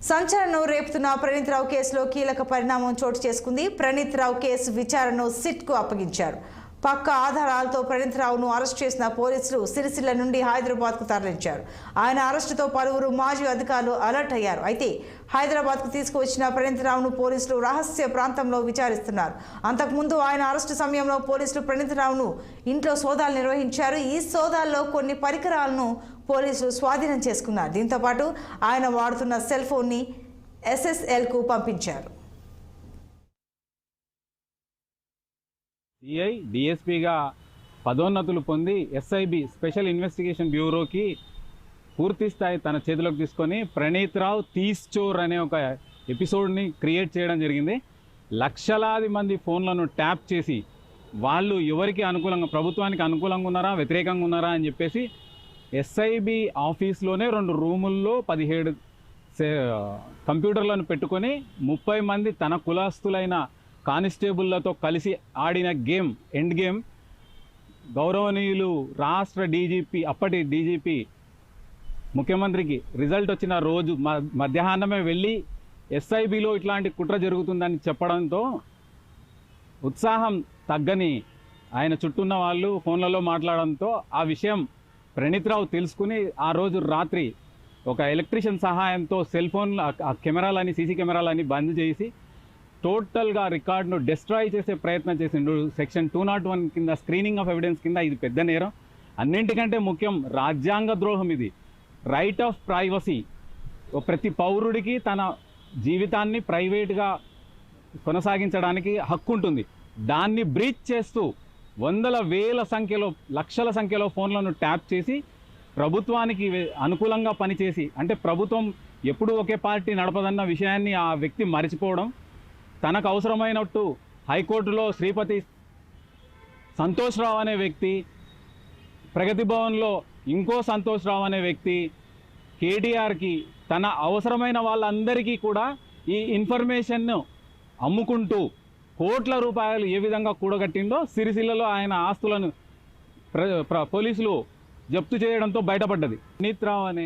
సంచలనం రేపుతున్న ప్రణీత్ రావు కేసులో కీలక పరిణామం చోటు చేసుకుంది. ప్రణీత్ రావు కేసు విచారణను సిట్కు అప్పగించారు. పక్క ఆధారాలతో ప్రణీత్ రావును అరెస్ట్ చేసిన పోలీసులు సిరిసిల్ల నుండి హైదరాబాద్కు తరలించారు. ఆయన అరెస్టుతో పలువురు మాజీ అధికారులు అలర్ట్ అయ్యారు. అయితే హైదరాబాద్కు తీసుకువచ్చిన ప్రణీత్ రావును పోలీసులు రహస్య ప్రాంతంలో విచారిస్తున్నారు. అంతకుముందు ఆయన అరెస్టు సమయంలో పోలీసులు ప్రణీత్ రావును ఇంట్లో సోదాలు నిర్వహించారు. ఈ సోదాల్లో కొన్ని పరికరాలను పోలీసులు స్వాధీనం చేసుకున్నారు. దీంతో పాటు ఆయన వాడుతున్న సెల్ ఫోన్ని SSLకు పంపించారు. సిఐ డిఎస్పీగా పదోన్నతులు పొంది SIB స్పెషల్ ఇన్వెస్టిగేషన్ బ్యూరోకి పూర్తి స్థాయి తన చేతిలోకి తీసుకొని ప్రణీత్ రావు తీస్ చోర్ అనే ఒక ఎపిసోడ్ని క్రియేట్ చేయడం జరిగింది. లక్షలాది మంది ఫోన్లను ట్యాప్ చేసి వాళ్ళు ఎవరికి అనుకూలంగా, ప్రభుత్వానికి అనుకూలంగా ఉన్నారా వ్యతిరేకంగా ఉన్నారా అని చెప్పేసి SIB ఆఫీస్లోనే 2 రూముల్లో 17 కంప్యూటర్లను పెట్టుకొని 30 మంది తన కులస్తులైన కానిస్టేబుళ్లతో కలిసి ఆడిన గేమ్, ఎండ్ గేమ్, గౌరవనీయులు రాష్ట్ర DGP, అప్పటి DGP ముఖ్యమంత్రికి రిజల్ట్ వచ్చిన రోజు మధ్యాహ్నమే వెళ్ళి SIBలో ఇట్లాంటి కుట్ర జరుగుతుందని చెప్పడంతో ఉత్సాహం తగ్గని ఆయన చుట్టూన్న వాళ్ళు ఫోన్లలో మాట్లాడడంతో ఆ విషయం ప్రణీత్ రావు తెలుసుకుని ఆ రోజు రాత్రి ఒక ఎలక్ట్రీషియన్ సహాయంతో సెల్ ఫోన్ కెమెరాలని, CC కెమెరాలని బంద్ చేసి టోటల్గా రికార్డును డిస్ట్రాయ్ చేసే ప్రయత్నం చేసిండు. సెక్షన్ 201 కింద స్క్రీనింగ్ ఆఫ్ ఎవిడెన్స్ కింద ఇది పెద్ద నేరం. అన్నింటికంటే ముఖ్యం రాజ్యాంగ ద్రోహం. ఇది రైట్ ఆఫ్ ప్రైవసీ. ప్రతి పౌరుడికి తన జీవితాన్ని ప్రైవేట్గా కొనసాగించడానికి హక్కు ఉంటుంది. దాన్ని బ్రీచ్ చేస్తూ వందల వేల సంఖ్యలో, లక్షల సంఖ్యలో ఫోన్లను ట్యాప్ చేసి ప్రభుత్వానికి అనుకూలంగా పనిచేసి, అంటే ప్రభుత్వం ఎప్పుడు ఒకే పార్టీ నడపదన్న విషయాన్ని ఆ వ్యక్తి మరిచిపోవడం, తనకు అవసరమైనట్టు హైకోర్టులో శ్రీపతి సంతోష్ రావు అనే వ్యక్తి, ప్రగతి భవన్లో ఇంకో సంతోష్ రావు అనే వ్యక్తి, KTRకి తన అవసరమైన వాళ్ళందరికీ కూడా ఈ ఇన్ఫర్మేషన్ను అమ్ముకుంటూ కోట్ల రూపాయలు ఏ విధంగా కూడగట్టిందో సిరిసిల్లలో ఆయన ఆస్తులను పోలీసులు జప్తు చేయడంతో బయటపడ్డది. ప్రణీత్ రావు అనే